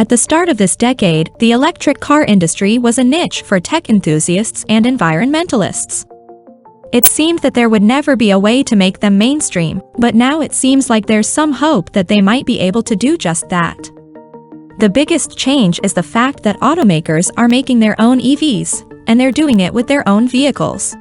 At the start of this decade, the electric car industry was a niche for tech enthusiasts and environmentalists. It seemed that there would never be a way to make them mainstream, but now it seems like there's some hope that they might be able to do just that. The biggest change is the fact that automakers are making their own EVs, and they're doing it with their own vehicles.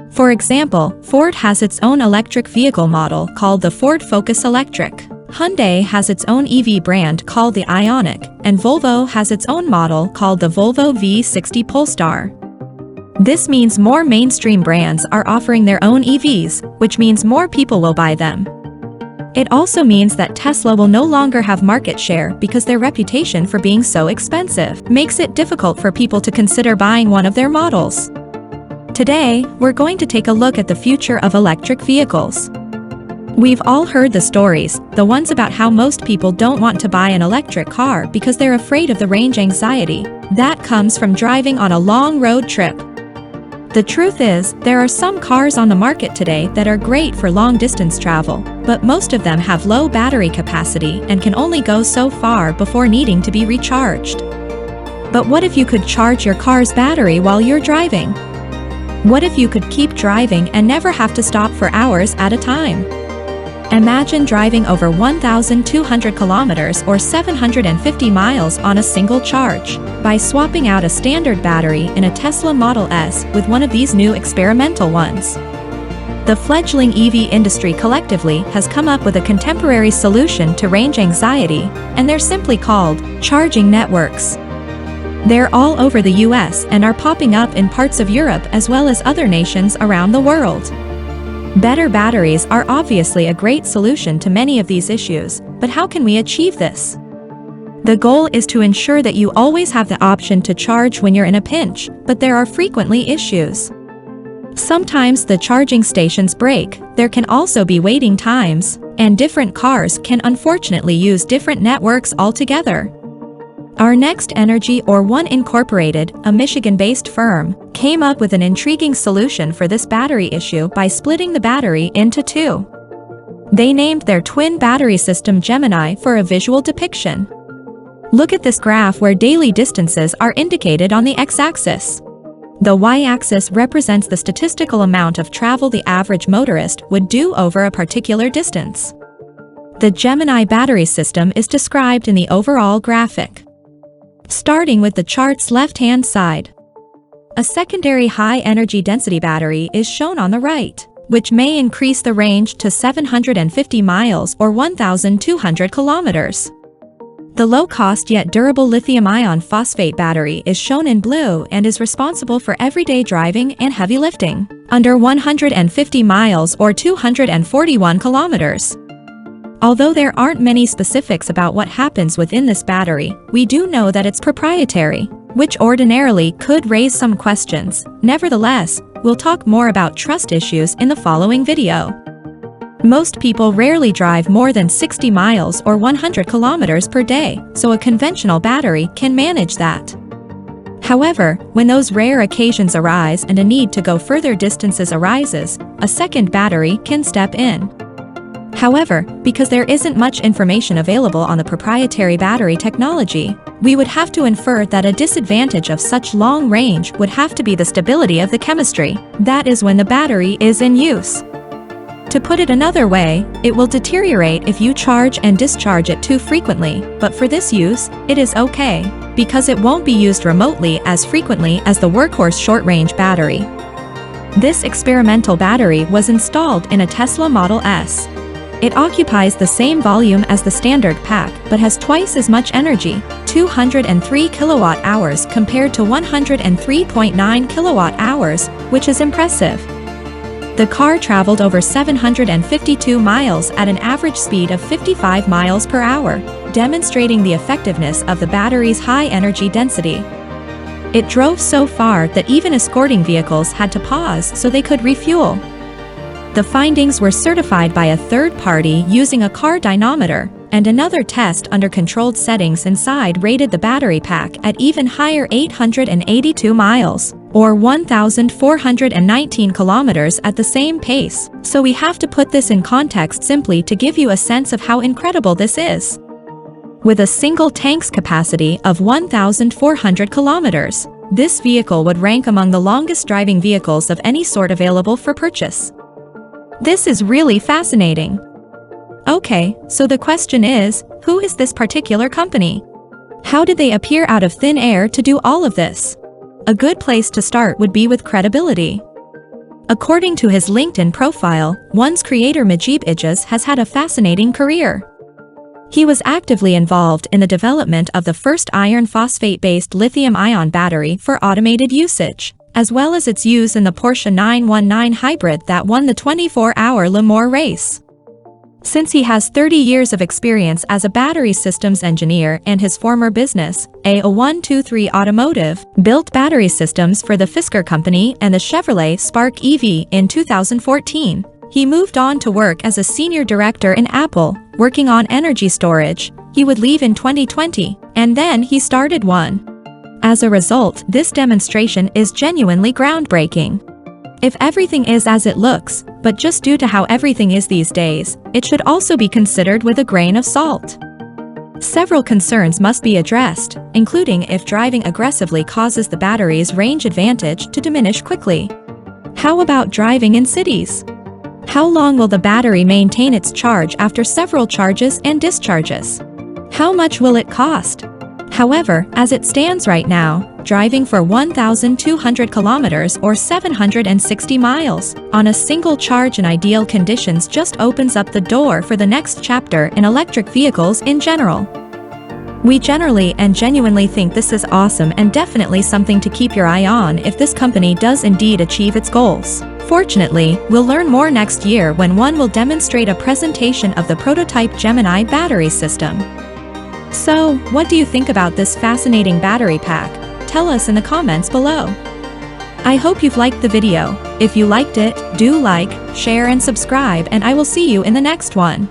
For example, Ford has its own electric vehicle model called the Ford Focus Electric. Hyundai has its own EV brand called the Ioniq, and Volvo has its own model called the Volvo V60 Polestar. This means more mainstream brands are offering their own EVs, which means more people will buy them. It also means that Tesla will no longer have market share because their reputation for being so expensive makes it difficult for people to consider buying one of their models. Today, we're going to take a look at the future of electric vehicles. We've all heard the stories, the ones about how most people don't want to buy an electric car because they're afraid of the range anxiety that comes from driving on a long road trip. The truth is, there are some cars on the market today that are great for long-distance travel, but most of them have low battery capacity and can only go so far before needing to be recharged. But what if you could charge your car's battery while you're driving? What if you could keep driving and never have to stop for hours at a time? Imagine driving over 1,200 kilometers or 750 miles on a single charge by swapping out a standard battery in a Tesla Model S with one of these new experimental ones. The fledgling EV industry collectively has come up with a contemporary solution to range anxiety, and they're simply called charging networks. They're all over the US and are popping up in parts of Europe as well as other nations around the world. Better batteries are obviously a great solution to many of these issues, but how can we achieve this? The goal is to ensure that you always have the option to charge when you're in a pinch, but there are frequently issues. Sometimes the charging stations break, there can also be waiting times, and different cars can unfortunately use different networks altogether. Our Next Energy or One Incorporated, a Michigan-based firm, came up with an intriguing solution for this battery issue by splitting the battery into two. They named their twin battery system Gemini for a visual depiction. Look at this graph where daily distances are indicated on the x-axis. The y-axis represents the statistical amount of travel the average motorist would do over a particular distance. The Gemini battery system is described in the overall graphic. Starting with the chart's left-hand side. A secondary high-energy density battery is shown on the right, which may increase the range to 750 miles or 1,200 kilometers. The low-cost yet durable lithium-ion phosphate battery is shown in blue and is responsible for everyday driving and heavy lifting, under 150 miles or 241 kilometers. Although there aren't many specifics about what happens within this battery, we do know that it's proprietary, which ordinarily could raise some questions. Nevertheless, we'll talk more about trust issues in the following video. Most people rarely drive more than 60 miles or 100 kilometers per day, so a conventional battery can manage that. However, when those rare occasions arise and a need to go further distances arises, a second battery can step in. However, because there isn't much information available on the proprietary battery technology, we would have to infer that a disadvantage of such long range would have to be the stability of the chemistry, that is when the battery is in use. To put it another way, it will deteriorate if you charge and discharge it too frequently, but for this use, it is okay, because it won't be used remotely as frequently as the workhorse short-range battery. This experimental battery was installed in a Tesla Model S. It occupies the same volume as the standard pack but has twice as much energy, 203 kilowatt-hours compared to 103.9 kilowatt-hours, which is impressive. The car traveled over 752 miles at an average speed of 55 miles per hour, demonstrating the effectiveness of the battery's high energy density. It drove so far that even escorting vehicles had to pause so they could refuel. The findings were certified by a third party using a car dynamometer, and another test under controlled settings inside rated the battery pack at even higher 882 miles, or 1,419 kilometers at the same pace. So we have to put this in context simply to give you a sense of how incredible this is. With a single tank's capacity of 1,400 kilometers, this vehicle would rank among the longest driving vehicles of any sort available for purchase. This is really fascinating. Okay, so the question is, who is this particular company? How did they appear out of thin air to do all of this? A good place to start would be with credibility. According to his LinkedIn profile, one's creator Majib Ijaz has had a fascinating career. He was actively involved in the development of the first iron phosphate-based lithium-ion battery for automated usage, as well as its use in the Porsche 919 hybrid that won the 24-hour Le Mans race. Since he has 30 years of experience as a battery systems engineer and his former business, A123 Automotive, built battery systems for the Fisker Company and the Chevrolet Spark EV in 2014, he moved on to work as a senior director in Apple, working on energy storage. He would leave in 2020, and then he started one. As a result, this demonstration is genuinely groundbreaking. If everything is as it looks, but just due to how everything is these days, it should also be considered with a grain of salt. Several concerns must be addressed, including if driving aggressively causes the battery's range advantage to diminish quickly. How about driving in cities? How long will the battery maintain its charge after several charges and discharges? How much will it cost? However, as it stands right now, driving for 1,200 kilometers or 760 miles on a single charge in ideal conditions just opens up the door for the next chapter in electric vehicles in general. We generally and genuinely think this is awesome and definitely something to keep your eye on if this company does indeed achieve its goals. Fortunately, we'll learn more next year when one will demonstrate a presentation of the prototype Gemini battery system. So, what do you think about this fascinating battery pack? Tell us in the comments below. I hope you've liked the video. If you liked it, do like, share and subscribe, and I will see you in the next one.